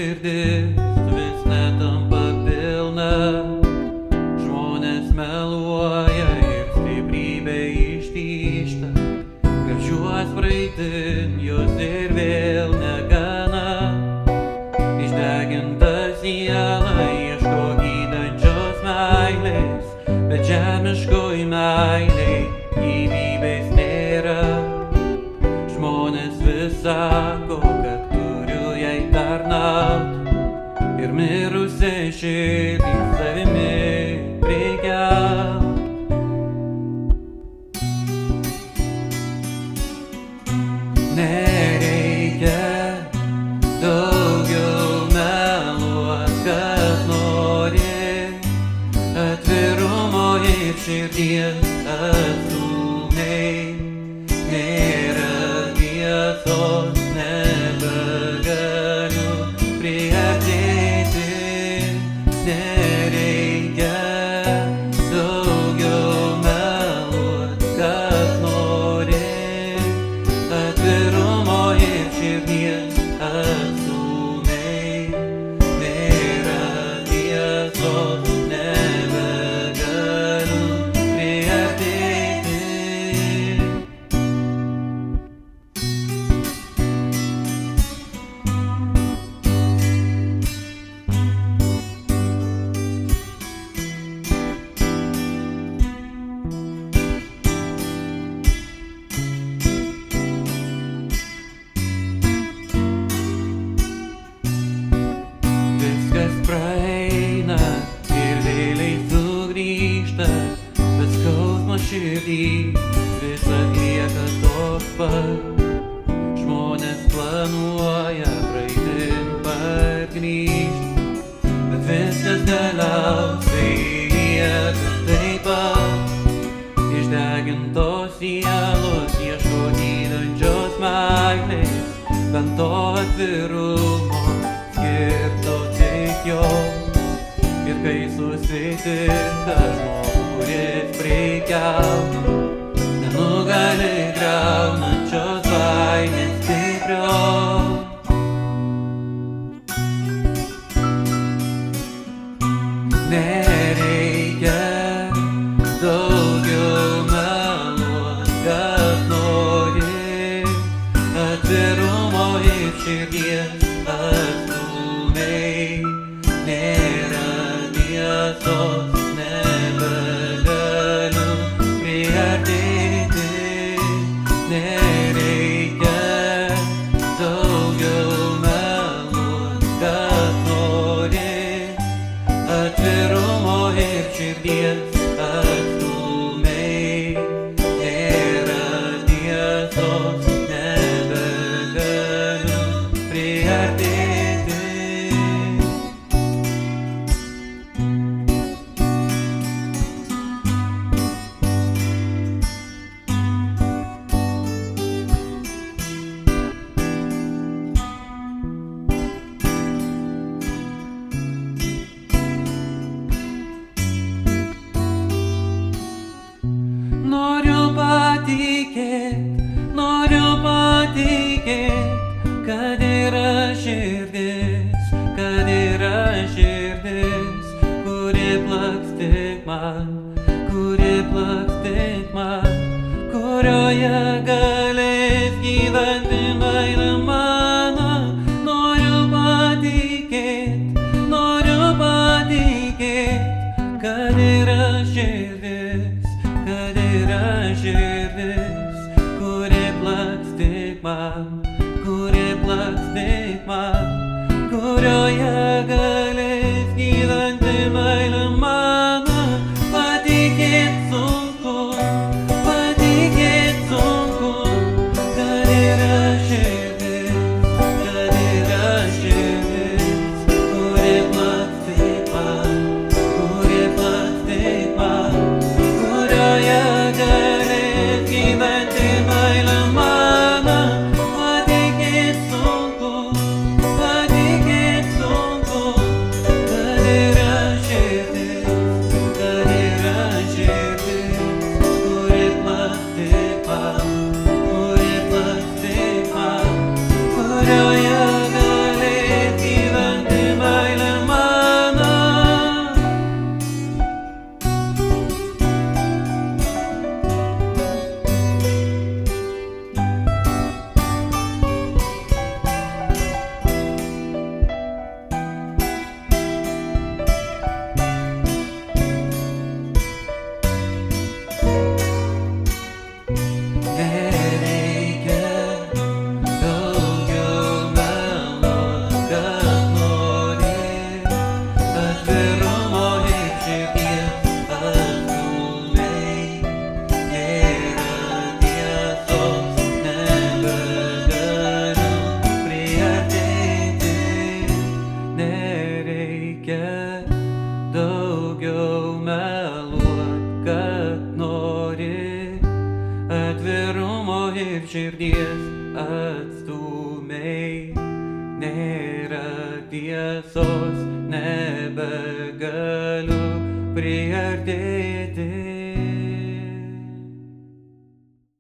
širdis vis netampa pilna. Žmonės meluoja ir stiprybė ištyžta. Gražiuos praeitin jos ir vėl negana. Išdeginta siela ieško gydančios meilės, bet žemiškoj meilėj gyvybės nėra. Žmonės vis sako, kad turiu jai tarnaut, ir mirusiai širdį savimi prikelt. Nereikia daugiau meluot, kad nori atvirumo ir širdies atstumiai. Nėra tiesos, nebegaliu priartėti. Nereikia daugiau meluot, kad nori atvirumo ir širdies atstumiai. Nėra tiesos, nebegaliu priartėti. Viskas praeina ir vėliai sugrįžta, bet skausmo širdį vis atlieka toks pat. Žmonės planuoja praeitin pargrįžt, bet viskas galiausiai lieka taip pat. Išdegintos sielos ieško gydančios meilės, bent to atvirumo skirto tik jo. Ir kai susitinka žmogų, kuris prikeltų, nenugali griaunančios baimės stiprios. Nereikia daugiau meluot, kad nori atvirumo ir širdies atstumiai. Nėra tiesos, nebegaliu priartėti. Nereikia daugiau meluot, kad nori atvirumo ir širdies atstumiai. Nėra tiesos, nebegaliu priartėti. Noriu patikėt, kad yra širdis, kuri plaks tik man, kurioje galės gyventi meilė mano. Noriu patikėt, kad yra širdis, kuri plaks tik man, kurioje galės gyventi meilė mano. Patikėt sunku, kad yra širdis, kuri plaks tik man, kurioje galės gyventi meilė mano. Patikėt sunku, širdies atstūmei, nėra tiesos, nebegaliu priartėti.